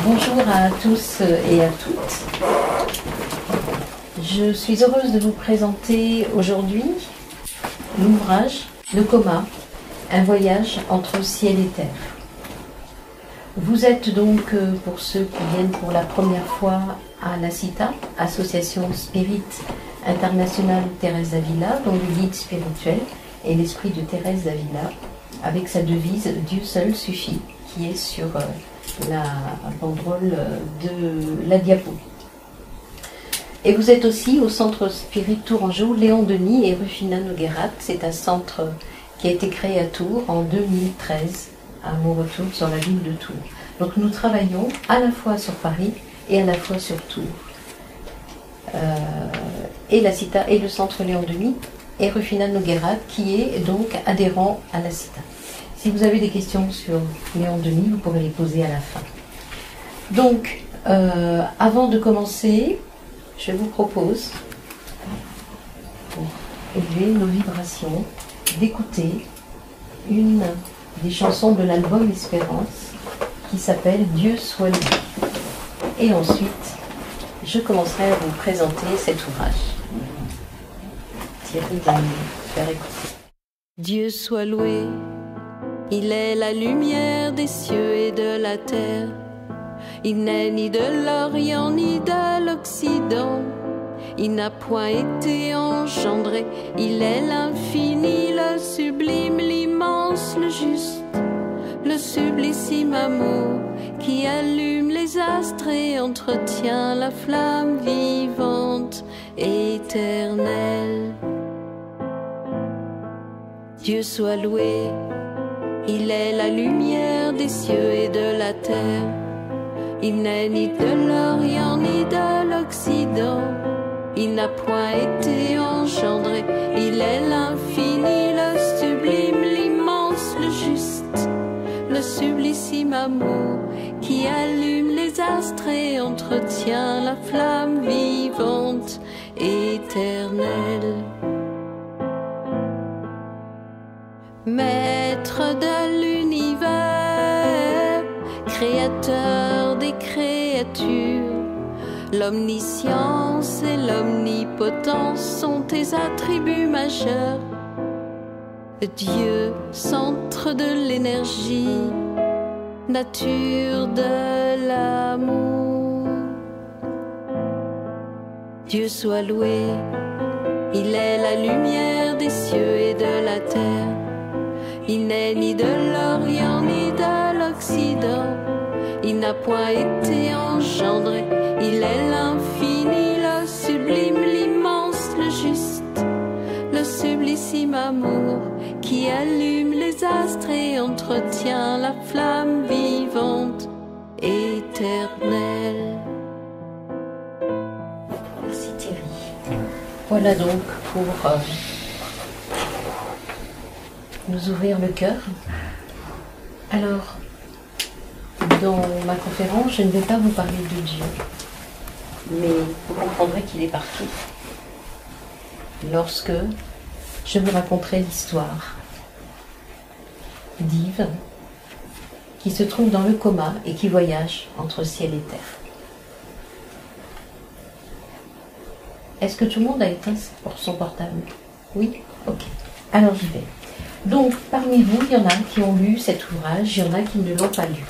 Bonjour à tous et à toutes. Je suis heureuse de vous présenter aujourd'hui l'ouvrage Le Coma, un voyage entre ciel et terre. Vous êtes donc, pour ceux qui viennent pour la première fois, à la CITA, Association Spirit Internationale Thérèse d'Avila, dont le guide spirituel est l'esprit de Thérèse d'Avila, avec sa devise « Dieu seul suffit », qui est sur la banderole de la diapo. Et vous êtes aussi au centre Spirit Tourangeau, Léon Denis et Rufina Noguerat. C'est un centre qui a été créé à Tours en 2013, à mon retour sur la ville de Tours. Donc nous travaillons à la fois sur Paris et à la fois sur Tours. Et la CITA et le centre Léon Denis et Rufina Noguerat, qui est donc adhérent à la CITA. Si vous avez des questions sur Léon Denis, vous pourrez les poser à la fin. Donc, avant de commencer, je vous propose, pour élever nos vibrations, d'écouter une des chansons de l'album Espérance qui s'appelle « Dieu soit loué ». Et ensuite, je commencerai à vous présenter cet ouvrage. Thierry va nous faire écouter. Dieu soit loué, il est la lumière des cieux et de la terre. Il n'est ni de l'Orient ni de l'Occident. Il n'a point été engendré. Il est l'infini, le sublime, l'immense, le juste, le sublissime amour qui allume les astres et entretient la flamme vivante, éternelle. Dieu soit loué, il est la lumière des cieux et de la terre. Il n'est ni de l'Orient ni de l'Occident. Il n'a point été engendré. Il est l'infini, le sublime, l'immense, le juste, le sublissime amour qui allume les astres et entretient la flamme vivante, éternelle. Maître de l'univers, créateur des créatures, l'omniscience et l'omnipotence sont tes attributs majeurs. Dieu, centre de l'énergie, nature de l'amour. Dieu soit loué, il est la lumière des cieux et de la terre. Il n'est ni de l'Orient ni de l'Occident. Il n'a point été engendré. Il est l'infini, le sublime, l'immense, le juste, le sublissime amour qui allume les astres et entretient la flamme vivante, éternelle. Merci Thierry. Voilà donc pour nous ouvrir le cœur. Alors, dans ma conférence, je ne vais pas vous parler de Dieu, mais vous comprendrez qu'il est partout. Lorsque je vous raconterai l'histoire d'Yves, qui se trouve dans le coma et qui voyage entre ciel et terre. Est-ce que tout le monde a éteint son portable? Oui? Ok. Alors j'y vais. Donc, parmi vous, il y en a qui ont lu cet ouvrage, il y en a qui ne l'ont pas lu.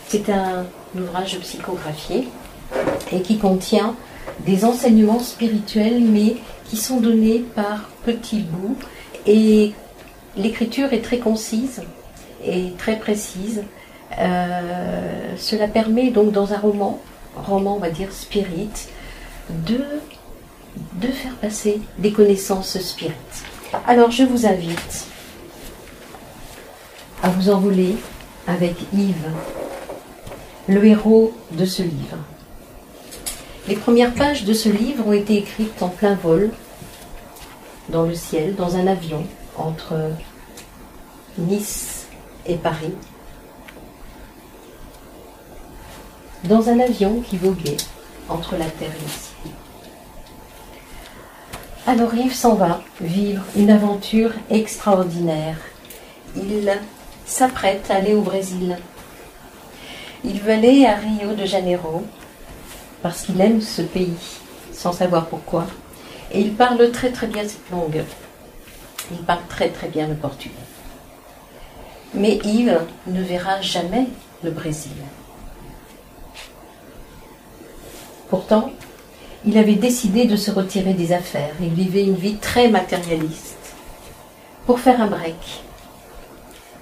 C'est un ouvrage psychographié et qui contient des enseignements spirituels, mais qui sont donnés par petits bouts. Et l'écriture est très concise et très précise. Cela permet donc, dans un roman on va dire spirit, de faire passer des connaissances spirit. Alors, je vous invite à vous envoler avec Yves, le héros de ce livre. Les premières pages de ce livre ont été écrites en plein vol, dans le ciel, dans un avion, entre Nice et Paris. Dans un avion qui voguait entre la terre et le ciel. Alors Yves s'en va vivre une aventure extraordinaire. Il s'apprête à aller au Brésil. Il veut aller à Rio de Janeiro parce qu'il aime ce pays, sans savoir pourquoi. Et il parle très très bien cette langue. Il parle très très bien le portugais. Mais Yves ne verra jamais le Brésil. Pourtant, il avait décidé de se retirer des affaires. Il vivait une vie très matérialiste pour faire un break.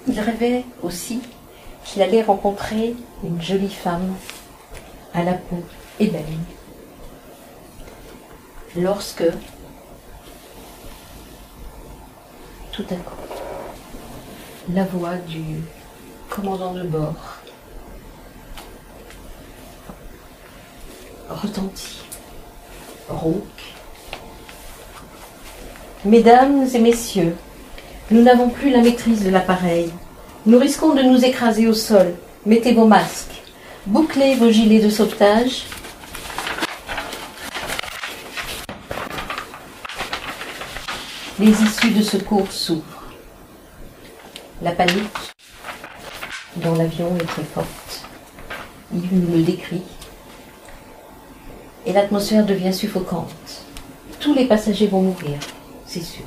Il rêvait aussi qu'il allait rencontrer une jolie femme à la peau ébène. Lorsque, tout à coup, la voix du commandant de bord retentit, rauque. Mesdames et messieurs, nous n'avons plus la maîtrise de l'appareil. Nous risquons de nous écraser au sol. Mettez vos masques. Bouclez vos gilets de sauvetage. Les issues de secours s'ouvrent. La panique dans l'avion est très forte. Il nous le décrit. Et l'atmosphère devient suffocante. Tous les passagers vont mourir, c'est sûr.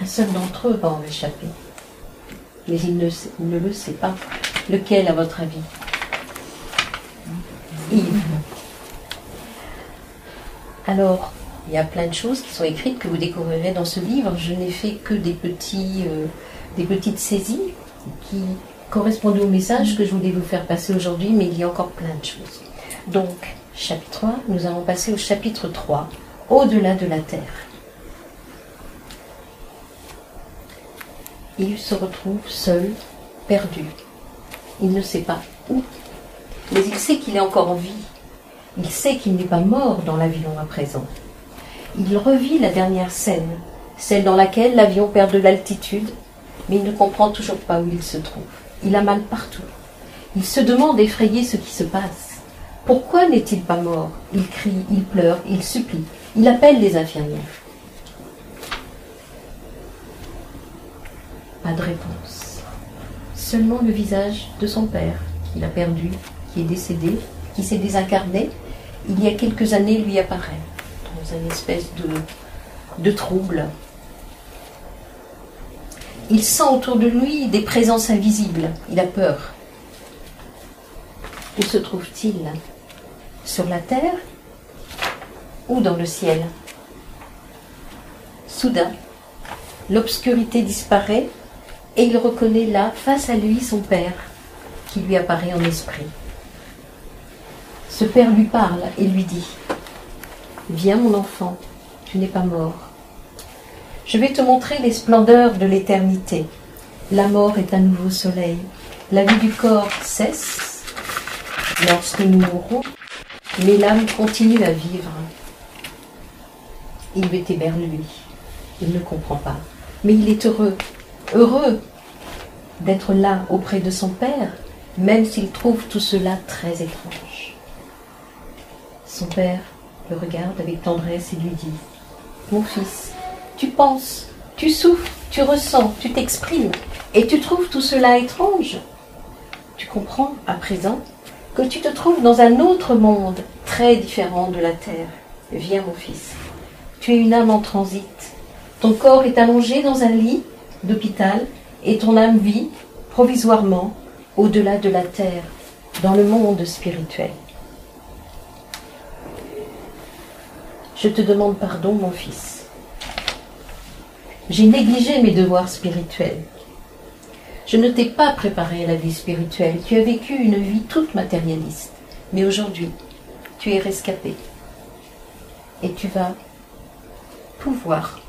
Un seul d'entre eux va en échapper. Mais il ne le sait pas. Lequel, à votre avis? Yves. Alors, il y a plein de choses qui sont écrites que vous découvrirez dans ce livre. Je n'ai fait que des petites saisies qui correspondaient au message que je voulais vous faire passer aujourd'hui, mais il y a encore plein de choses. Donc, chapitre 1, nous allons passer au chapitre 3, au-delà de la terre. Il se retrouve seul, perdu. Il ne sait pas où, mais il sait qu'il est encore en vie. Il sait qu'il n'est pas mort dans l'avion à présent. Il revit la dernière scène, celle dans laquelle l'avion perd de l'altitude, mais il ne comprend toujours pas où il se trouve. Il a mal partout. Il se demande effrayé ce qui se passe. Pourquoi n'est-il pas mort? Il crie, il pleure, il supplie. Il appelle les infirmières. Pas de réponse. Seulement le visage de son père, qu'il a perdu, qui est décédé, qui s'est désincarné, il y a quelques années lui apparaît, dans une espèce de trouble. Il sent autour de lui des présences invisibles. Il a peur. Où se trouve-t-il? Sur la terre ou dans le ciel? Soudain, l'obscurité disparaît et il reconnaît là, face à lui, son père, qui lui apparaît en esprit. Ce père lui parle et lui dit « Viens mon enfant, tu n'es pas mort. Je vais te montrer les splendeurs de l'éternité. La mort est un nouveau soleil. La vie du corps cesse lorsque nous mourrons, mais l'âme continue à vivre. » Il est éberlué. Il ne comprend pas. Mais il est heureux d'être là auprès de son père, même s'il trouve tout cela très étrange. Son père le regarde avec tendresse et lui dit « Mon fils, tu penses, tu souffres, tu ressens, tu t'exprimes, et tu trouves tout cela étrange. Tu comprends à présent que tu te trouves dans un autre monde très différent de la terre. Viens mon fils, tu es une âme en transit. Ton corps est allongé dans un lit d'hôpital et ton âme vit provisoirement au-delà de la terre, dans le monde spirituel. Je te demande pardon, mon fils. J'ai négligé mes devoirs spirituels. Je ne t'ai pas préparé à la vie spirituelle. Tu as vécu une vie toute matérialiste. Mais aujourd'hui, tu es rescapé. Et tu vas pouvoir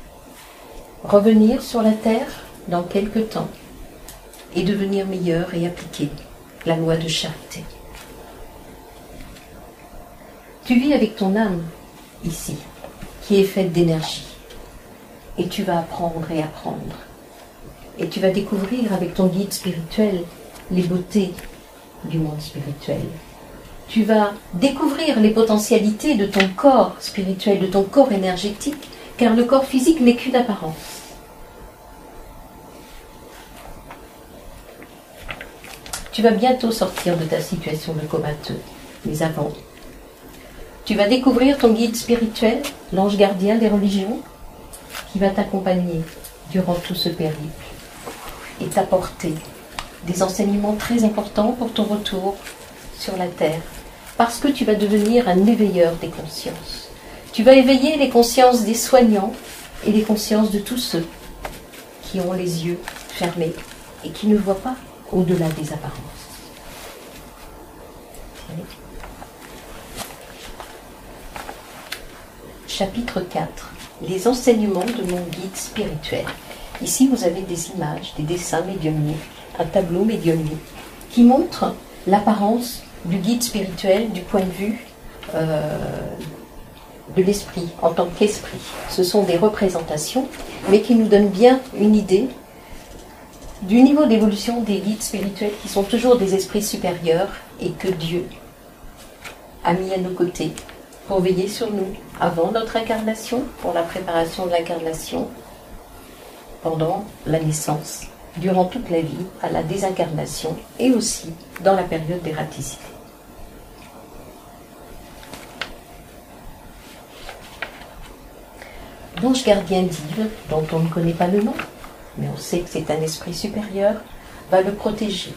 revenir sur la terre dans quelque temps et devenir meilleur et appliquer la loi de charité. Tu vis avec ton âme ici, qui est faite d'énergie. Et tu vas apprendre et apprendre. Et tu vas découvrir avec ton guide spirituel les beautés du monde spirituel. Tu vas découvrir les potentialités de ton corps spirituel, de ton corps énergétique, car le corps physique n'est qu'une apparence. Tu vas bientôt sortir de ta situation de comateux. Mais avant, tu vas découvrir ton guide spirituel, l'ange gardien des religions, qui va t'accompagner durant tout ce périple et t'apporter des enseignements très importants pour ton retour sur la terre, parce que tu vas devenir un éveilleur des consciences. Tu vas éveiller les consciences des soignants et les consciences de tous ceux qui ont les yeux fermés et qui ne voient pas au-delà des apparences. Chapitre 4. Les enseignements de mon guide spirituel. Ici, vous avez des images, des dessins médiumniques, un tableau médiumnique qui montre l'apparence du guide spirituel du point de vue de l'esprit, en tant qu'esprit. Ce sont des représentations, mais qui nous donnent bien une idée du niveau d'évolution des guides spirituels qui sont toujours des esprits supérieurs et que Dieu a mis à nos côtés pour veiller sur nous avant notre incarnation, pour la préparation de l'incarnation, pendant la naissance, durant toute la vie, à la désincarnation et aussi dans la période d'ératicité. L'ange gardien d'Yves, dont on ne connaît pas le nom, mais on sait que c'est un esprit supérieur, va le protéger,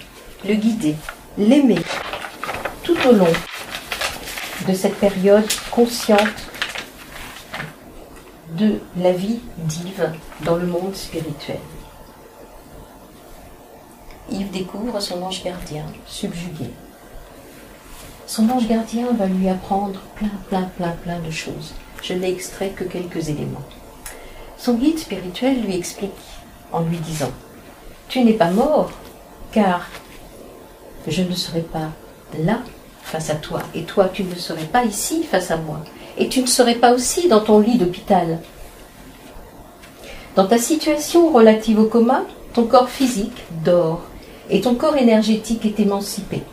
le guider, l'aimer tout au long de cette période consciente de la vie d'Yves dans le monde spirituel. Yves découvre son ange gardien subjugué. Son ange gardien va lui apprendre plein de choses. Je n'ai extrait que quelques éléments. Son guide spirituel lui explique en lui disant « Tu n'es pas mort, car je ne serai pas là face à toi, et toi tu ne serais pas ici face à moi, et tu ne serais pas aussi dans ton lit d'hôpital. Dans ta situation relative au coma, ton corps physique dort, et ton corps énergétique est émancipé.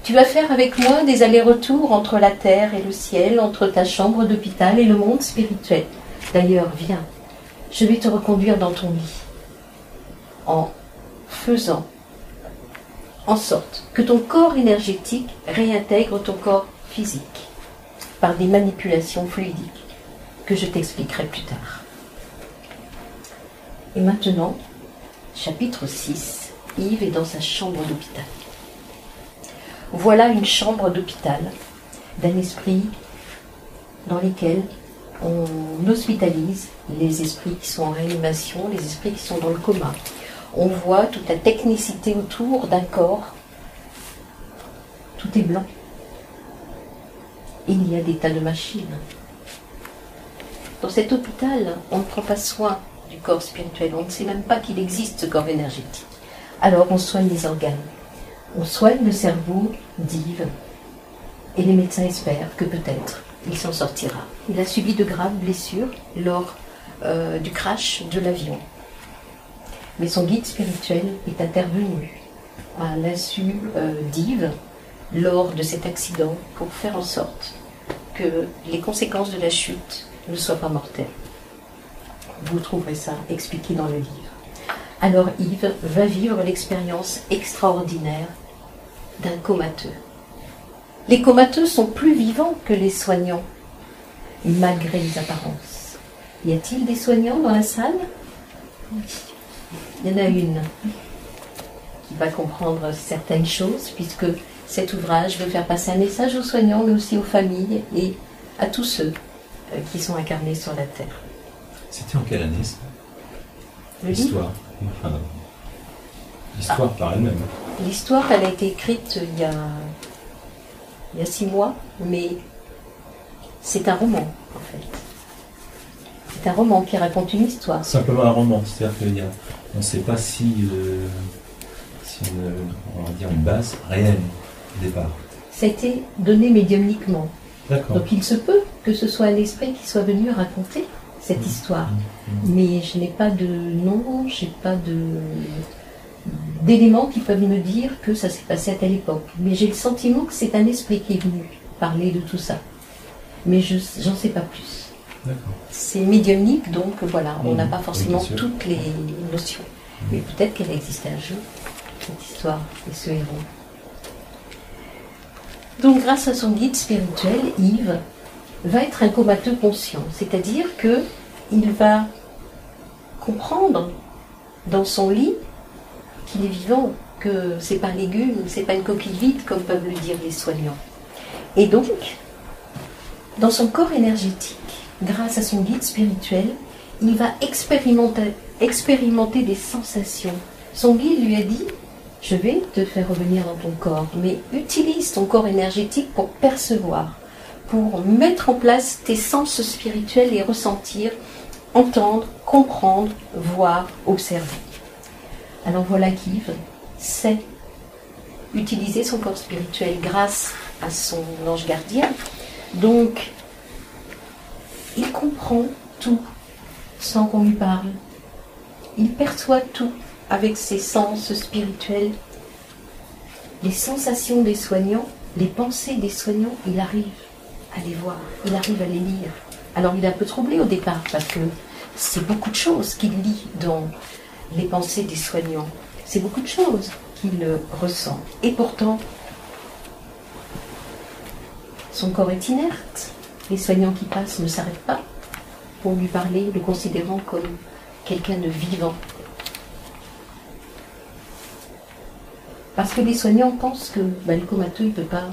Tu vas faire avec moi des allers-retours entre la terre et le ciel, entre ta chambre d'hôpital et le monde spirituel. D'ailleurs, viens, je vais te reconduire dans ton lit, en faisant en sorte que ton corps énergétique réintègre ton corps physique par des manipulations fluidiques que je t'expliquerai plus tard. Et maintenant, chapitre 6, Yves est dans sa chambre d'hôpital. Voilà une chambre d'hôpital d'un esprit dans lequel on hospitalise les esprits qui sont en réanimation, les esprits qui sont dans le coma. On voit toute la technicité autour d'un corps. Tout est blanc. Il y a des tas de machines. Dans cet hôpital, on ne prend pas soin du corps spirituel. On ne sait même pas qu'il existe ce corps énergétique. Alors on soigne les organes. On soigne le cerveau d'Yves. Et les médecins espèrent que peut-être il s'en sortira. Il a subi de graves blessures lors du crash de l'avion. Mais son guide spirituel est intervenu à l'insu d'Yves lors de cet accident pour faire en sorte que les conséquences de la chute ne soient pas mortelles. Vous trouverez ça expliqué dans le livre. Alors Yves va vivre l'expérience extraordinaire d'un comateux. Les comateux sont plus vivants que les soignants, malgré les apparences. Y a-t-il des soignants dans la salle? Il y en a une qui va comprendre certaines choses, puisque cet ouvrage veut faire passer un message aux soignants, mais aussi aux familles et à tous ceux qui sont incarnés sur la Terre. C'était en quelle année ça? L'histoire. Enfin, l'histoire par elle-même. L'histoire, elle a été écrite il y a 6 mois, mais c'est un roman, en fait. C'est un roman qui raconte une histoire. Simplement un roman, c'est-à-dire qu'on ne sait pas si on va dire une base réelle au départ. Ça a été donné médiumniquement. D'accord. Donc il se peut que ce soit un esprit qui soit venu raconter cette histoire. Mais je n'ai pas de nom, je n'ai pas d'éléments qui peuvent me dire que ça s'est passé à telle époque. Mais j'ai le sentiment que c'est un esprit qui est venu parler de tout ça. Mais j'en sais pas plus. C'est médiumnique, donc voilà, on n'a pas forcément toutes les notions. Mais peut-être qu'elle existait un jour, cette histoire, et ce héros. Donc grâce à son guide spirituel, Yves va être un comateux conscient, c'est-à-dire que il va comprendre dans son lit qu'il est vivant, que c'est pas un légume, c'est pas une coquille vide comme peuvent le dire les soignants. Et donc, dans son corps énergétique, grâce à son guide spirituel, il va expérimenter des sensations. Son guide lui a dit, je vais te faire revenir dans ton corps, mais utilise ton corps énergétique pour percevoir, pour mettre en place tes sens spirituels et ressentir, entendre, comprendre, voir, observer. Alors voilà qu'Yves sait utiliser son corps spirituel grâce à son ange gardien. Donc, il comprend tout sans qu'on lui parle. Il perçoit tout avec ses sens spirituels. Les sensations des soignants, les pensées des soignants, il arrive à les voir, il arrive à les lire. Alors il est un peu troublé au départ parce que c'est beaucoup de choses qu'il lit dans les pensées des soignants. C'est beaucoup de choses qu'il ressent. Et pourtant, son corps est inerte. Les soignants qui passent ne s'arrêtent pas pour lui parler, le considérant comme quelqu'un de vivant. Parce que les soignants pensent que le comateux ne peut pas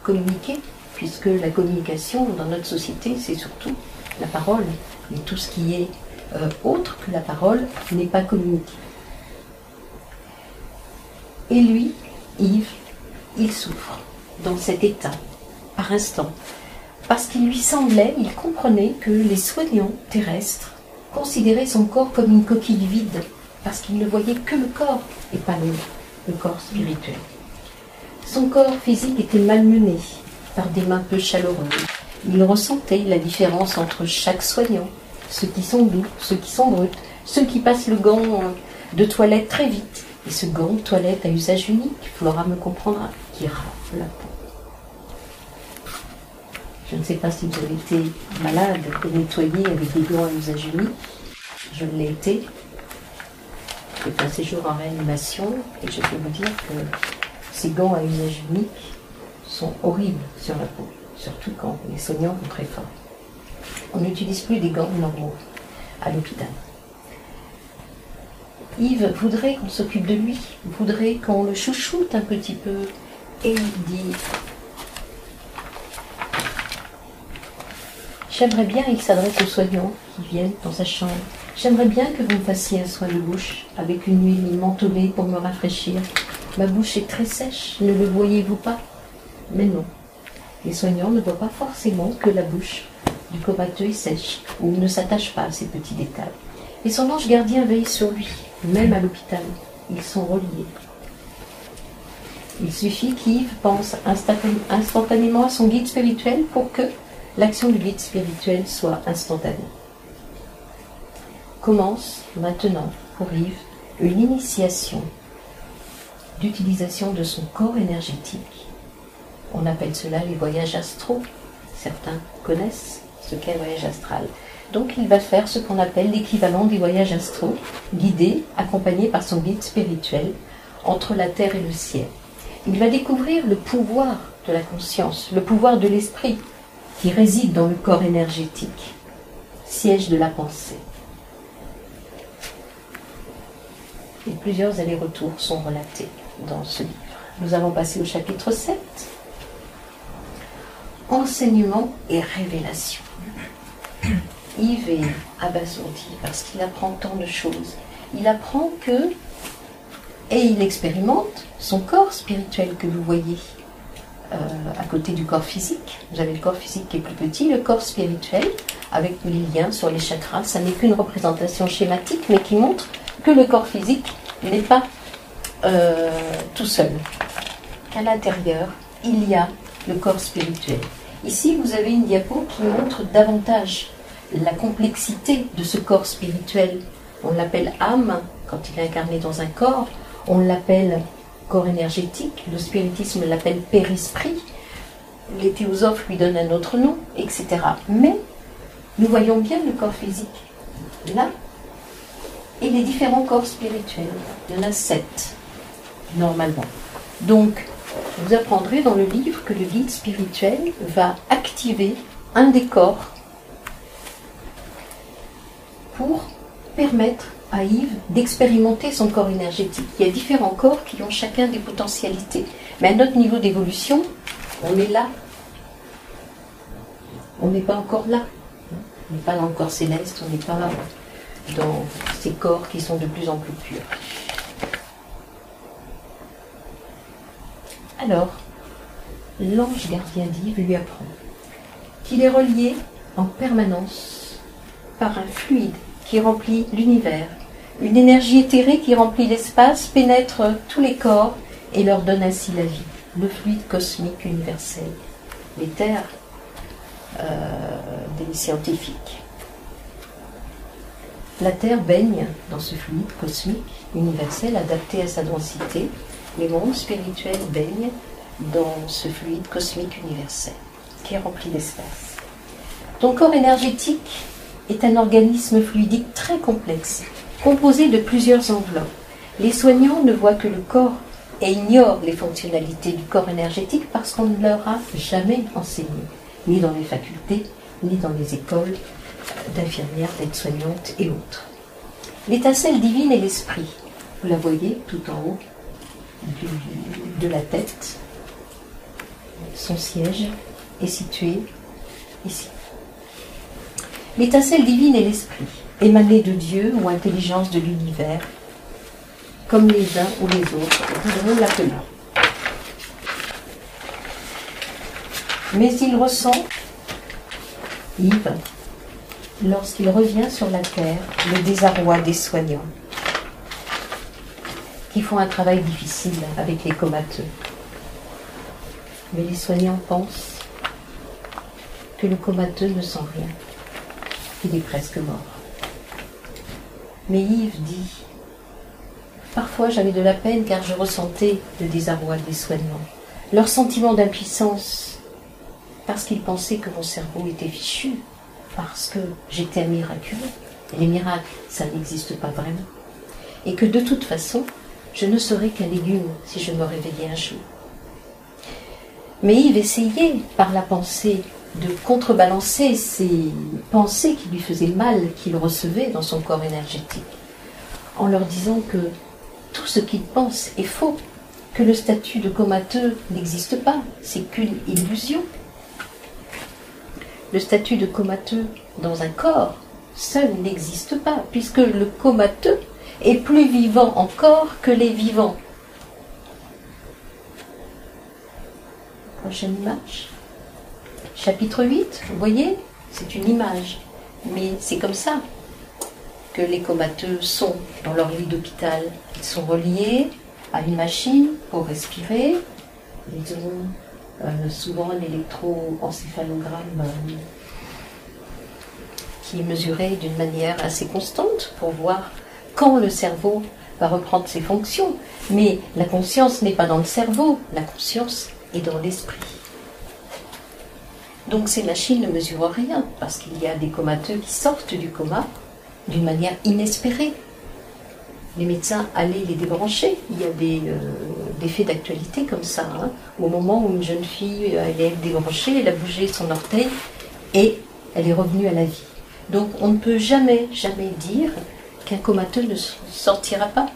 communiquer, puisque la communication dans notre société, c'est surtout la parole. Et tout ce qui est autre que la parole n'est pas communiqué. Et lui, Yves, il souffre dans cet état, par instant, parce qu'il lui semblait, il comprenait que les soignants terrestres considéraient son corps comme une coquille vide, parce qu'ils ne voyaient que le corps et pas le corps spirituel. Son corps physique était malmené par des mains peu chaleureuses. Il ressentait la différence entre chaque soignant, ceux qui sont doux, ceux qui sont bruts, ceux qui passent le gant de toilette très vite, et ce gant de toilette à usage unique, Flora me comprendra, qui rafle la peau. Je ne sais pas si vous avez été malade et nettoyé avec des gants à usage unique. Je l'ai été. J'ai fait un séjour en réanimation et je peux vous dire que ces gants à usage unique sont horribles sur la peau, surtout quand les soignants vont très fort. On n'utilise plus des gants normaux à l'hôpital. Yves voudrait qu'on s'occupe de lui, voudrait qu'on le chouchoute un petit peu et il dit « J'aimerais bien », il s'adresse aux soignants qui viennent dans sa chambre, « j'aimerais bien que vous me fassiez un soin de bouche avec une huile mentholée pour me rafraîchir. Ma bouche est très sèche, ne le voyez-vous pas ?» Mais non, les soignants ne voient pas forcément que la bouche du comateux est sèche ou ne s'attache pas à ces petits détails. Et son ange gardien veille sur lui, même à l'hôpital. Ils sont reliés. Il suffit qu'Yves pense instantanément à son guide spirituel pour que l'action du guide spirituel soit instantanée. Commence maintenant pour Yves une initiation d'utilisation de son corps énergétique. On appelle cela les voyages astraux. Certains connaissent ce qu'est un voyage astral. Donc il va faire ce qu'on appelle l'équivalent des voyages astraux, guidé, accompagné par son guide spirituel, entre la terre et le ciel. Il va découvrir le pouvoir de la conscience, le pouvoir de l'esprit, qui réside dans le corps énergétique, siège de la pensée. Et plusieurs allers-retours sont relatés dans ce livre. Nous allons passer au chapitre 7. Enseignement et révélation. Yves est abasourdi parce qu'il apprend tant de choses. Il apprend que, et il expérimente son corps spirituel que vous voyez à côté du corps physique. Vous avez le corps physique qui est plus petit, le corps spirituel, avec les liens sur les chakras. Ça n'est qu'une représentation schématique, mais qui montre que le corps physique n'est pas tout seul. Qu'à l'intérieur, il y a le corps spirituel. Ici, vous avez une diapo qui montre davantage la complexité de ce corps spirituel. On l'appelle âme quand il est incarné dans un corps. On l'appelle corps énergétique. Le spiritisme l'appelle périsprit. Les théosophes lui donnent un autre nom, etc. Mais nous voyons bien le corps physique là et les différents corps spirituels. Il y en a 7 normalement. Donc, vous apprendrez dans le livre que le guide spirituel va activer un des corps pour permettre à Yves d'expérimenter son corps énergétique. Il y a différents corps qui ont chacun des potentialités. Mais à notre niveau d'évolution, on est là. On n'est pas encore là. On n'est pas dans le corps céleste, on n'est pas dans ces corps qui sont de plus en plus purs. Alors, l'ange gardien d'Yves lui apprend qu'il est relié en permanence par un fluide qui remplit l'univers. Une énergie éthérée qui remplit l'espace, pénètre tous les corps et leur donne ainsi la vie. Le fluide cosmique universel. L'éther des scientifiques. La Terre baigne dans ce fluide cosmique universel adapté à sa densité. Les mondes spirituels baignent dans ce fluide cosmique universel qui remplit l'espace. Ton corps énergétique est un organisme fluidique très complexe, composé de plusieurs enveloppes. Les soignants ne voient que le corps et ignorent les fonctionnalités du corps énergétique parce qu'on ne leur a jamais enseigné, ni dans les facultés, ni dans les écoles d'infirmières, d'aides-soignantes et autres. L'étincelle divine est l'esprit. Vous la voyez tout en haut de la tête. Son siège est situé ici. L'étincelle divine est l'esprit, émané de Dieu ou intelligence de l'univers, comme les uns ou les autres voudront l'appeler. Mais il ressent, Yves, lorsqu'il revient sur la terre, le désarroi des soignants, qui font un travail difficile avec les comateux. Mais les soignants pensent que le comateux ne sent rien, qu'il est presque mort. Mais Yves dit, parfois j'avais de la peine car je ressentais le désarroi des soignants, leur sentiment d'impuissance, parce qu'ils pensaient que mon cerveau était fichu, parce que j'étais un miraculeux. Et les miracles, ça n'existe pas vraiment. Et que de toute façon, je ne serais qu'un légume si je me réveillais un jour. Mais Yves essayait, par la pensée, de contrebalancer ces pensées qui lui faisaient mal, qu'il recevait dans son corps énergétique, en leur disant que tout ce qu'il pense est faux, que le statut de comateux n'existe pas, c'est qu'une illusion. Le statut de comateux dans un corps seul n'existe pas, puisque le comateux est plus vivant encore que les vivants. Prochaine image. Chapitre 8, vous voyez, c'est une image, mais c'est comme ça que les comateux sont dans leur lit d'hôpital. Ils sont reliés à une machine pour respirer. Ils ont souvent un électroencéphalogramme qui est mesuré d'une manière assez constante pour voir quand le cerveau va reprendre ses fonctions. Mais la conscience n'est pas dans le cerveau, la conscience est dans l'esprit. Donc ces machines ne mesurent rien, parce qu'il y a des comateux qui sortent du coma d'une manière inespérée. Les médecins allaient les débrancher. Il y a des faits d'actualité comme ça. Au moment où une jeune fille elle est débranchée, elle a bougé son orteil et elle est revenue à la vie. Donc on ne peut jamais dire qu'un comateux ne sortira pas.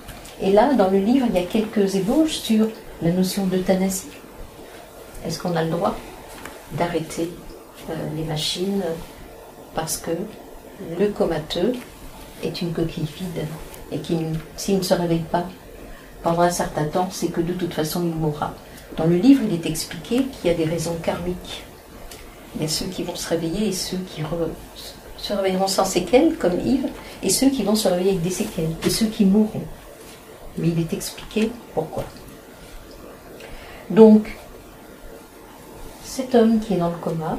Et là, dans le livre, il y a quelques ébauches sur la notion d'euthanasie. Est-ce qu'on a le droit d'arrêter les machines parce que le comateux est une coquille vide et s'il ne se réveille pas pendant un certain temps, c'est que de toute façon il mourra. Dans le livre, il est expliqué qu'il y a des raisons karmiques. Il y a ceux qui vont se réveiller et ceux qui se réveilleront sans séquelles, comme Yves, et ceux qui vont se réveiller avec des séquelles, et ceux qui mourront. Mais il est expliqué pourquoi. Donc, cet homme qui est dans le coma,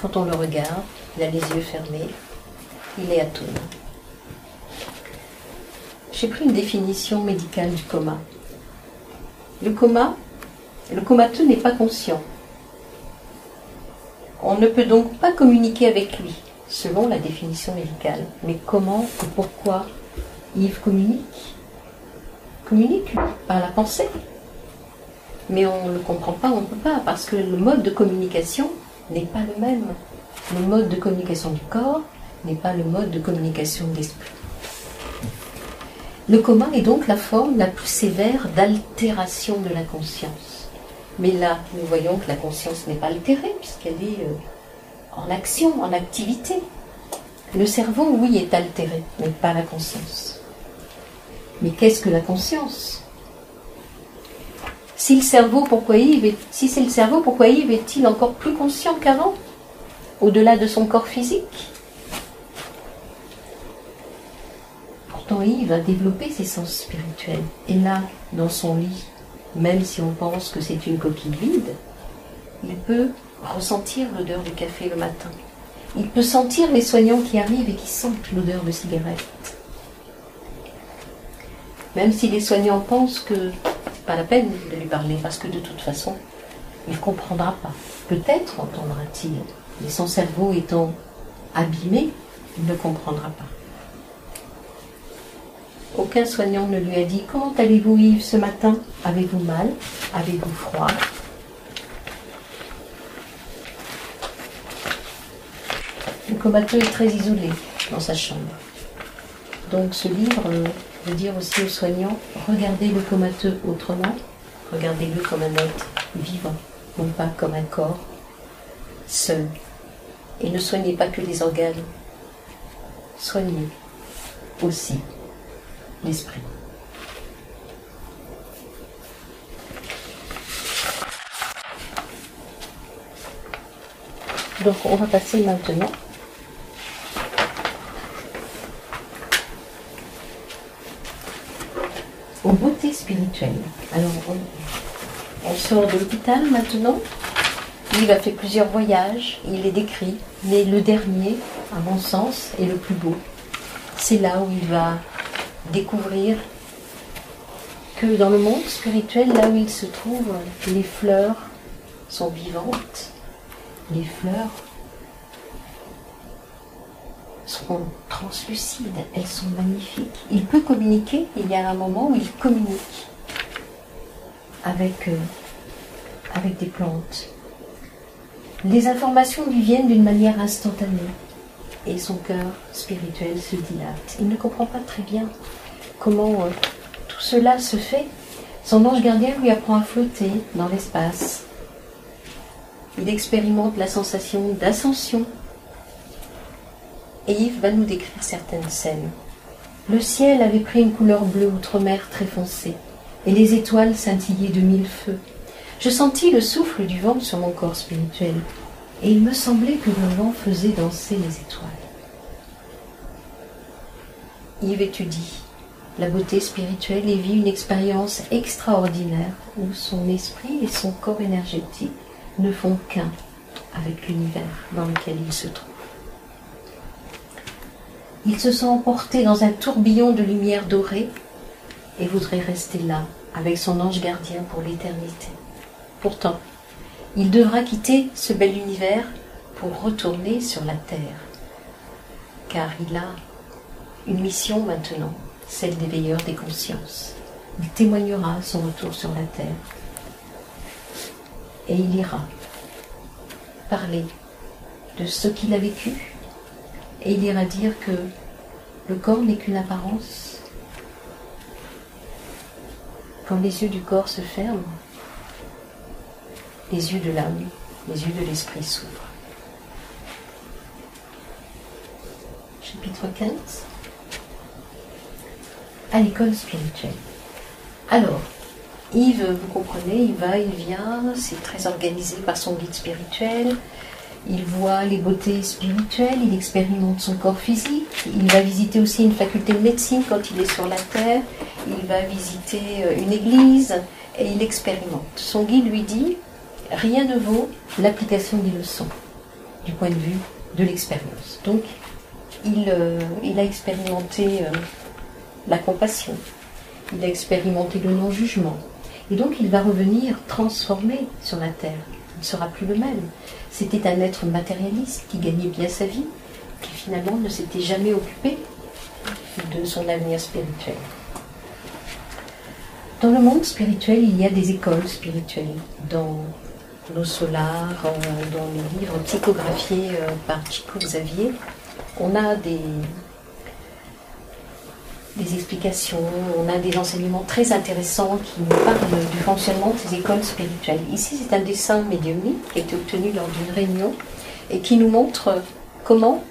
quand on le regarde, il a les yeux fermés, il est atone. J'ai pris une définition médicale du coma. Le comateux n'est pas conscient. On ne peut donc pas communiquer avec lui, selon la définition médicale. Mais comment et pourquoi Yves communique? Communique par la pensée. Mais on ne le comprend pas, on ne peut pas, parce que le mode de communication n'est pas le même. Le mode de communication du corps n'est pas le mode de communication de l'esprit. Le coma est donc la forme la plus sévère d'altération de la conscience. Mais là, nous voyons que la conscience n'est pas altérée, puisqu'elle est en action, en activité. Le cerveau, oui, est altéré, mais pas la conscience. Mais qu'est-ce que la conscience? Si c'est le cerveau, pourquoi Yves est-il encore plus conscient qu'avant, au-delà de son corps physique? Pourtant, Yves a développé ses sens spirituels. Et là, dans son lit, même si on pense que c'est une coquille vide, il peut ressentir l'odeur du café le matin. Il peut sentir les soignants qui arrivent et qui sentent l'odeur de cigarette. Même si les soignants pensent que pas la peine de lui parler, parce que de toute façon, il ne comprendra pas. Peut-être entendra-t-il, mais son cerveau étant abîmé, il ne comprendra pas. Aucun soignant ne lui a dit « Comment allez-vous Yves ce matin? Avez-vous mal? Avez-vous froid ?» Le comateux est très isolé dans sa chambre. Donc ce livre veut dire aussi aux soignants, regardez le comateux autrement, regardez-le comme un être vivant, non pas comme un corps seul. Et ne soignez pas que les organes, soignez aussi l'esprit. Donc on va passer maintenant aux beautés spirituelles. Alors on sort de l'hôpital maintenant. Il a fait plusieurs voyages, il les décrit, mais le dernier, à mon sens, est le plus beau. C'est là où il va découvrir que dans le monde spirituel, là où il se trouve, les fleurs sont vivantes, les fleurs sont translucides, elles sont magnifiques. Il peut communiquer, il y a un moment où il communique avec des plantes. Les informations lui viennent d'une manière instantanée et son cœur spirituel se dilate. Il ne comprend pas très bien comment tout cela se fait. Son ange gardien lui apprend à flotter dans l'espace. Il expérimente la sensation d'ascension. Et Yves va nous décrire certaines scènes. Le ciel avait pris une couleur bleue outre-mer très foncée, et les étoiles scintillaient de mille feux. Je sentis le souffle du vent sur mon corps spirituel, et il me semblait que le vent faisait danser les étoiles. Yves étudie la beauté spirituelle et vit une expérience extraordinaire où son esprit et son corps énergétique ne font qu'un avec l'univers dans lequel il se trouve. Il se sent emporté dans un tourbillon de lumière dorée et voudrait rester là avec son ange gardien pour l'éternité. Pourtant, il devra quitter ce bel univers pour retourner sur la terre, car il a une mission maintenant, celle d'éveilleur des consciences. Il témoignera son retour sur la terre et il ira parler de ce qu'il a vécu et il ira dire que le corps n'est qu'une apparence. Quand les yeux du corps se ferment, les yeux de l'âme, les yeux de l'esprit s'ouvrent. Chapitre 15. À l'école spirituelle. Alors, Yves, vous comprenez, il va, il vient, c'est très organisé par son guide spirituel. Il voit les beautés spirituelles, il expérimente son corps physique, il va visiter aussi une faculté de médecine quand il est sur la terre, il va visiter une église et il expérimente. Son guide lui dit, rien ne vaut l'application des leçons du point de vue de l'expérience. Donc, il a expérimenté la compassion, il a expérimenté le non-jugement. Et donc, il va revenir transformé sur la terre. Il ne sera plus le même. C'était un être matérialiste qui gagnait bien sa vie, qui finalement ne s'était jamais occupé de son avenir spirituel. Dans le monde spirituel, il y a des écoles spirituelles. Dans nos solars, dans les livres psychographiés par Chico Xavier, on a des explications, on a des enseignements très intéressants qui nous parlent du fonctionnement de ces écoles spirituelles. Ici, c'est un dessin médiumnique qui a été obtenu lors d'une réunion et qui nous montre comment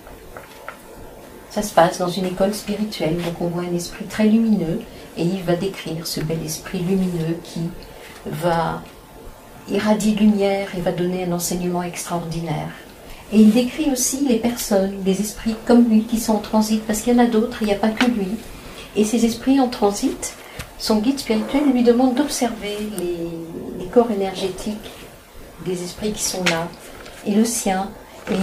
ça se passe dans une école spirituelle. Donc on voit un esprit très lumineux et il va décrire ce bel esprit lumineux qui va irradier lumière et va donner un enseignement extraordinaire. Et il décrit aussi les personnes, les esprits comme lui qui sont en transit, parce qu'il y en a d'autres, il n'y a pas que lui. Et ces esprits en transit, son guide spirituel lui demande d'observer les corps énergétiques des esprits qui sont là, et le sien. Et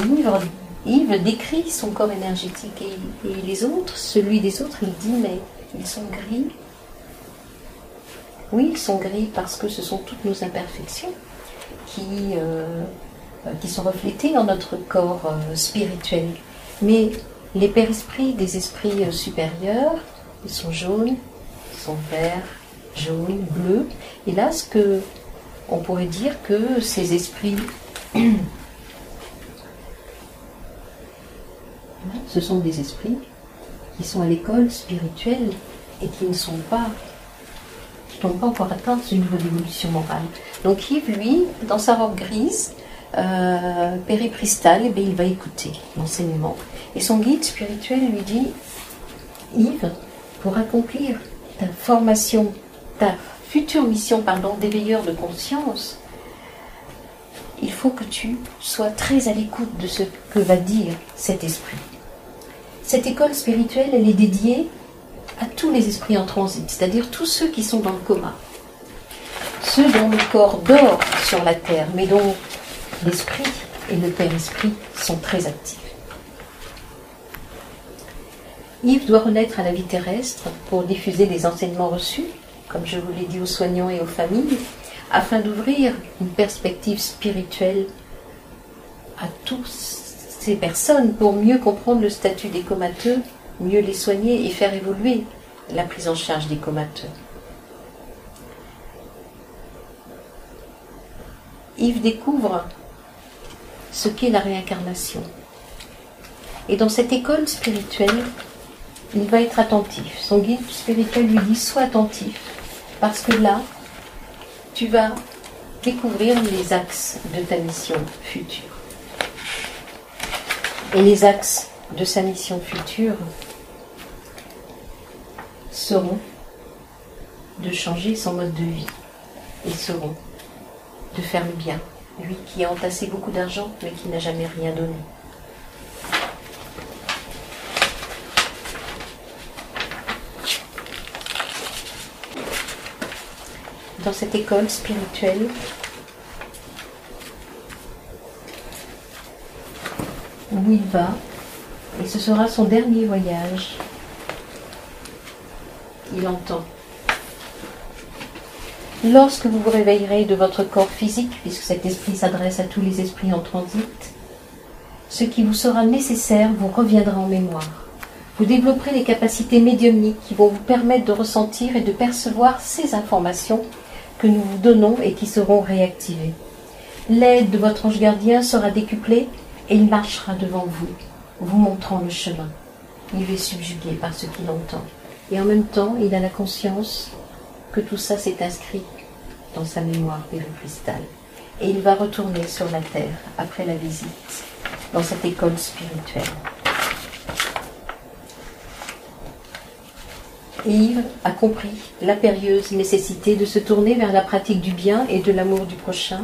Yves décrit son corps énergétique, et les autres, celui des autres, il dit, mais ils sont gris. Oui, ils sont gris parce que ce sont toutes nos imperfections qui sont reflétées dans notre corps spirituel. Mais les père-esprits des esprits supérieurs, ils sont jaunes, ils sont verts, jaunes, bleus. Et là, on pourrait dire que ces esprits, ce sont des esprits qui sont à l'école spirituelle et qui n'ont pas encore atteint ce niveau d'évolution morale. Donc Yves, lui, dans sa robe grise, périphristale, il va écouter l'enseignement. Et son guide spirituel lui dit, Yves, pour accomplir ta formation, ta future mission d'éveilleur de conscience, il faut que tu sois très à l'écoute de ce que va dire cet esprit. Cette école spirituelle, elle est dédiée à tous les esprits en transit, c'est-à-dire tous ceux qui sont dans le coma, ceux dont le corps dort sur la terre, mais dont l'esprit et le père-esprit sont très actifs. Yves doit renaître à la vie terrestre pour diffuser les enseignements reçus, comme je vous l'ai dit aux soignants et aux familles, afin d'ouvrir une perspective spirituelle à toutes ces personnes pour mieux comprendre le statut des comateux, mieux les soigner et faire évoluer la prise en charge des comateux. Yves découvre ce qu'est la réincarnation. Et dans cette école spirituelle, il va être attentif. Son guide spirituel lui dit, sois attentif, parce que là, tu vas découvrir les axes de ta mission future. Et les axes de sa mission future seront de changer son mode de vie. Ils seront de faire le bien. Lui qui a entassé beaucoup d'argent, mais qui n'a jamais rien donné. Dans cette école spirituelle, où il va, et ce sera son dernier voyage, il entend. Lorsque vous vous réveillerez de votre corps physique, puisque cet esprit s'adresse à tous les esprits en transit, ce qui vous sera nécessaire vous reviendra en mémoire. Vous développerez les capacités médiumniques qui vont vous permettre de ressentir et de percevoir ces informations que nous vous donnons et qui seront réactivées. L'aide de votre ange gardien sera décuplée et il marchera devant vous, vous montrant le chemin. Il est subjugué par ce qu'il entend. Et en même temps, il a la conscience que tout ça s'est inscrit dans sa mémoire péricrystale. Et il va retourner sur la terre après la visite dans cette école spirituelle. Et Yves a compris l'impérieuse nécessité de se tourner vers la pratique du bien et de l'amour du prochain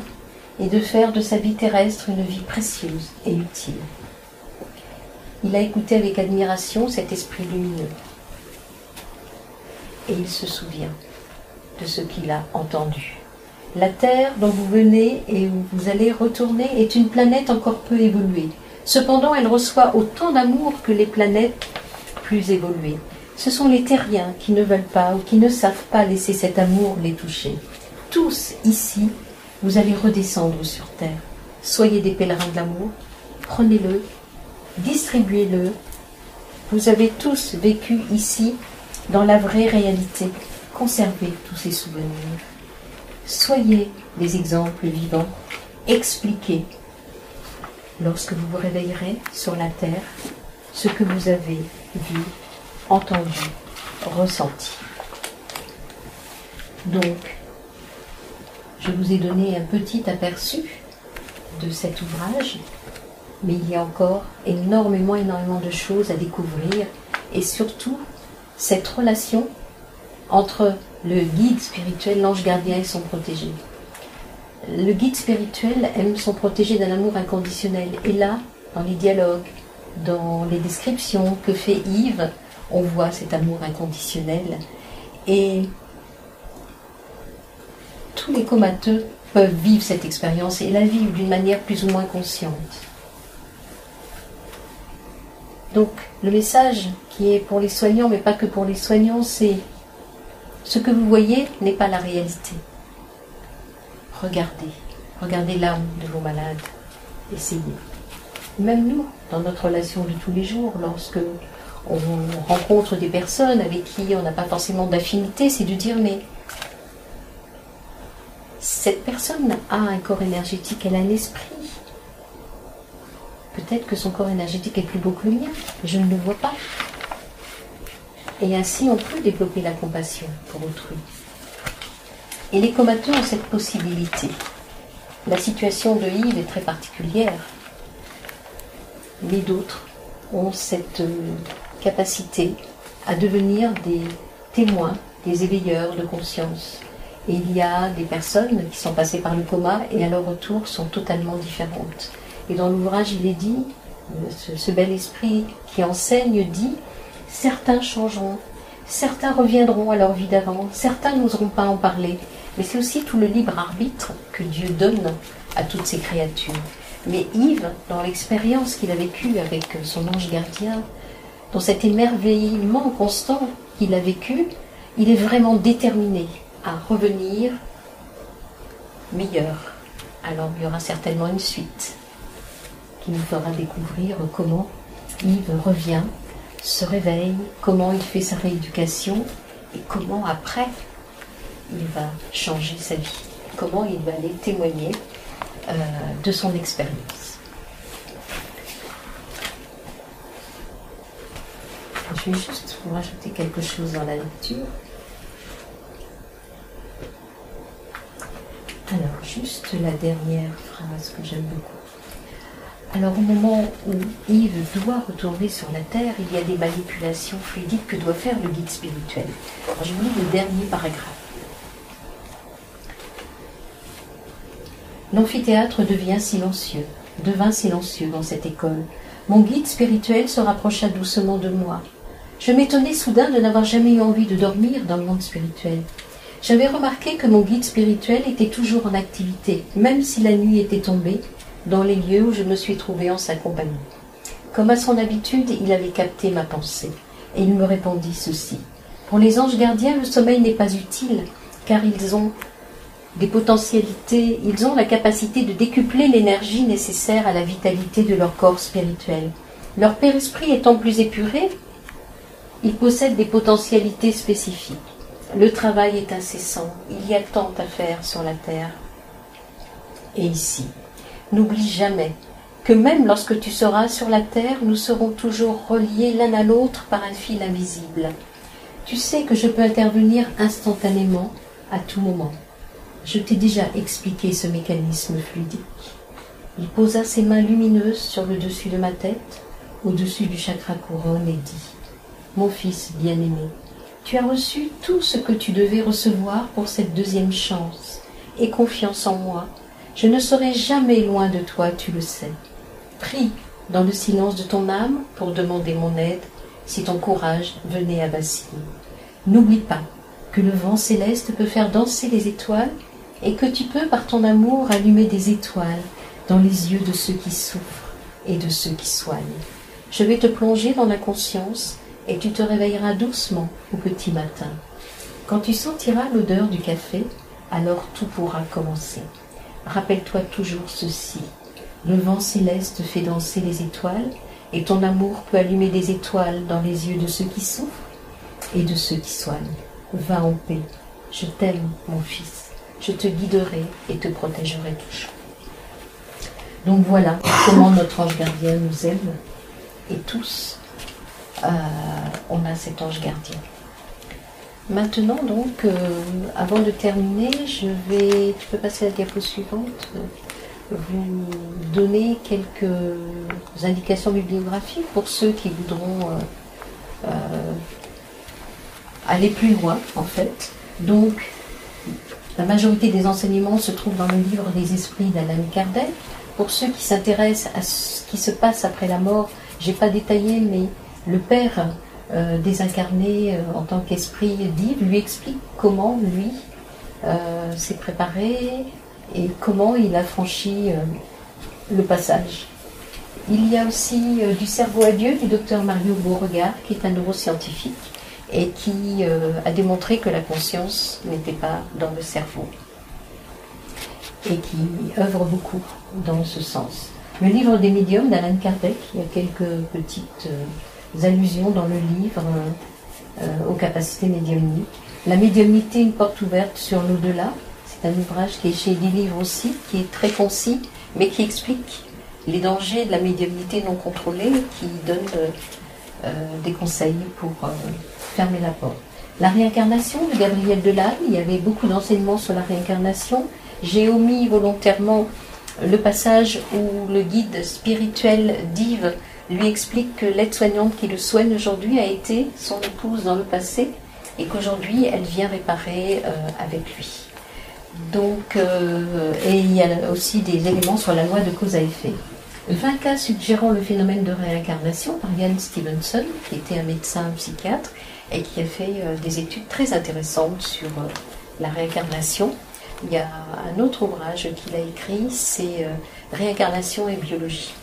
et de faire de sa vie terrestre une vie précieuse et utile. Il a écouté avec admiration cet esprit lumineux et il se souvient de ce qu'il a entendu. La Terre dont vous venez et où vous allez retourner est une planète encore peu évoluée. Cependant, elle reçoit autant d'amour que les planètes plus évoluées. Ce sont les terriens qui ne veulent pas ou qui ne savent pas laisser cet amour les toucher. Tous ici, vous allez redescendre sur Terre. Soyez des pèlerins de l'amour, prenez-le, distribuez-le. Vous avez tous vécu ici dans la vraie réalité. conservez tous ces souvenirs. Soyez des exemples vivants. Expliquez, lorsque vous vous réveillerez sur la terre, ce que vous avez vu, entendu, ressenti. Donc, je vous ai donné un petit aperçu de cet ouvrage, mais il y a encore énormément de choses à découvrir, et surtout cette relation entre le guide spirituel, l'ange gardien et son protégé. Le guide spirituel aime son protégé d'un amour inconditionnel, et là, dans les dialogues, dans les descriptions que fait Yves, on voit cet amour inconditionnel, et tous les comateux peuvent vivre cette expérience et la vivre d'une manière plus ou moins consciente. Donc, le message qui est pour les soignants, mais pas que pour les soignants, c'est ce que vous voyez n'est pas la réalité. Regardez l'âme de vos malades, essayez. Même nous, dans notre relation de tous les jours, lorsque on rencontre des personnes avec qui on n'a pas forcément d'affinité, c'est de dire, mais cette personne a un corps énergétique, elle a un esprit. Peut-être que son corps énergétique est plus beau que le mien, mais je ne le vois pas. Et ainsi, on peut développer la compassion pour autrui. Et les comateux ont cette possibilité. La situation de Yves est très particulière, mais d'autres ont cette capacité à devenir des témoins, des éveilleurs de conscience. Et il y a des personnes qui sont passées par le coma et à leur retour sont totalement différentes. Et dans l'ouvrage, il est dit, ce bel esprit qui enseigne dit, certains changeront, certains reviendront à leur vie d'avant, certains n'oseront pas en parler. Mais c'est aussi tout le libre arbitre que Dieu donne à toutes ces créatures. Mais Yves, dans l'expérience qu'il a vécue avec son ange gardien, dans cet émerveillement constant qu'il a vécu, il est vraiment déterminé à revenir meilleur. Alors il y aura certainement une suite qui nous fera découvrir comment Yves revient, se réveille, comment il fait sa rééducation et comment après il va changer sa vie, comment il va aller témoigner de son expérience. Je vais juste vous rajouter quelque chose dans la lecture. Alors, juste la dernière phrase que j'aime beaucoup. Alors, au moment où Yves doit retourner sur la Terre, il y a des manipulations fluidiques que doit faire le guide spirituel. Alors, je vous lis le dernier paragraphe. L'amphithéâtre devint silencieux dans cette école. Mon guide spirituel se rapprocha doucement de moi. Je m'étonnais soudain de n'avoir jamais eu envie de dormir dans le monde spirituel. J'avais remarqué que mon guide spirituel était toujours en activité, même si la nuit était tombée, dans les lieux où je me suis trouvée en sa compagnie. Comme à son habitude, il avait capté ma pensée, et il me répondit ceci. Pour les anges gardiens, le sommeil n'est pas utile, car ils ont des potentialités, ils ont la capacité de décupler l'énergie nécessaire à la vitalité de leur corps spirituel. Leur père-esprit étant plus épuré, ils possèdent des potentialités spécifiques. Le travail est incessant, il y a tant à faire sur la terre. Et ici, n'oublie jamais que même lorsque tu seras sur la terre, nous serons toujours reliés l'un à l'autre par un fil invisible. Tu sais que je peux intervenir instantanément, à tout moment. Je t'ai déjà expliqué ce mécanisme fluidique. Il posa ses mains lumineuses sur le dessus de ma tête, au-dessus du chakra couronne, et dit « Mon fils bien-aimé, tu as reçu tout ce que tu devais recevoir pour cette deuxième chance. Aie confiance en moi. Je ne serai jamais loin de toi, tu le sais. Prie dans le silence de ton âme pour demander mon aide si ton courage venait à vaciller. N'oublie pas que le vent céleste peut faire danser les étoiles et que tu peux, par ton amour, allumer des étoiles dans les yeux de ceux qui souffrent et de ceux qui soignent. Je vais te plonger dans la conscience et tu te réveilleras doucement au petit matin. Quand tu sentiras l'odeur du café, alors tout pourra commencer. Rappelle-toi toujours ceci. Le vent céleste fait danser les étoiles et ton amour peut allumer des étoiles dans les yeux de ceux qui souffrent et de ceux qui soignent. Va en paix. Je t'aime, mon fils. Je te guiderai et te protégerai toujours. Donc voilà comment notre ange gardien nous aime. Et tous, on a cet ange gardien. Maintenant, donc, avant de terminer, tu peux passer à la diapo suivante, vous donner quelques indications bibliographiques pour ceux qui voudront aller plus loin, en fait. Donc, la majorité des enseignements se trouvent dans le livre des esprits d'Allan Kardec. Pour ceux qui s'intéressent à ce qui se passe après la mort, je n'ai pas détaillé, mais le père désincarné en tant qu'esprit d'Yves lui explique comment lui s'est préparé et comment il a franchi le passage. Il y a aussi du cerveau à Dieu du docteur Mario Beauregard, qui est un neuroscientifique et qui a démontré que la conscience n'était pas dans le cerveau et qui œuvre beaucoup dans ce sens. Le livre des médiums d'Allan Kardec, il y a quelques petites allusions dans le livre aux capacités médiumniques. La médiumnité, une porte ouverte sur l'au-delà, c'est un ouvrage qui est chez Livres aussi, qui est très concis, mais qui explique les dangers de la médiumnité non contrôlée, qui donne des conseils pour fermer la porte. La réincarnation de Gabriel Delanne, il y avait beaucoup d'enseignements sur la réincarnation. J'ai omis volontairement le passage où le guide spirituel d'Yves lui explique que l'aide-soignante qui le soigne aujourd'hui a été son épouse dans le passé et qu'aujourd'hui elle vient réparer avec lui. Donc, et il y a aussi des éléments sur la loi de cause à effet. 20 cas suggérant le phénomène de réincarnation par Ian Stevenson, qui était un médecin psychiatre et qui a fait des études très intéressantes sur la réincarnation. Il y a un autre ouvrage qu'il a écrit, c'est Réincarnation et biologie.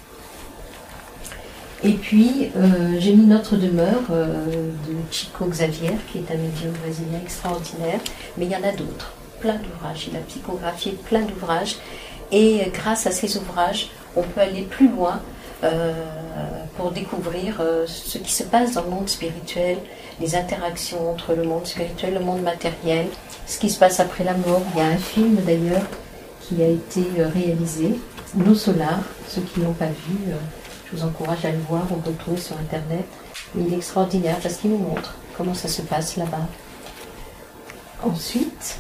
Et puis, j'ai mis Notre demeure de Chico Xavier, qui est un médium brésilien extraordinaire, mais il y en a d'autres, plein d'ouvrages. Il a psychographié plein d'ouvrages, et grâce à ces ouvrages, on peut aller plus loin pour découvrir ce qui se passe dans le monde spirituel, les interactions entre le monde spirituel et le monde matériel, ce qui se passe après la mort. Il y a un film d'ailleurs qui a été réalisé, L'eau solaire, ceux qui ne l'ont pas vu, je vous encourage à le voir, on peut le trouver sur internet. Mais il est extraordinaire parce qu'il nous montre comment ça se passe là-bas. Ensuite,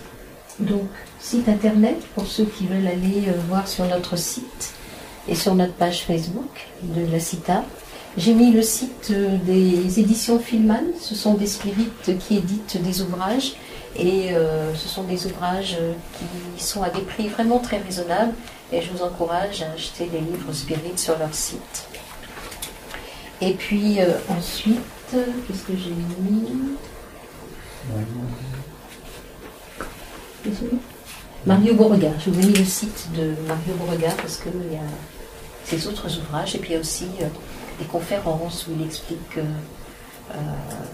donc, site internet pour ceux qui veulent aller voir sur notre site et sur notre page Facebook de la CITA. J'ai mis le site des éditions Filman, ce sont des spirites qui éditent des ouvrages et ce sont des ouvrages qui sont à des prix vraiment très raisonnables et je vous encourage à acheter les livres spirites sur leur site. Et puis ensuite, qu'est-ce que j'ai mis? Désolé. Mario Beauregard, je vous ai mis le site de Mario Beauregard parce qu'il y a ses autres ouvrages et puis il y a aussi des conférences où il explique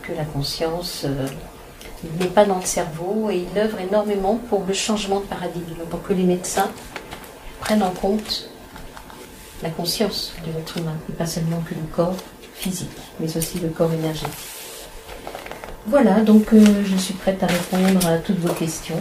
que la conscience n'est pas dans le cerveau et il œuvre énormément pour le changement de paradigme, pour que les médecins prennent en compte la conscience de l'être humain et pas seulement que le corps physique, mais aussi le corps énergétique. Voilà, donc je suis prête à répondre à toutes vos questions.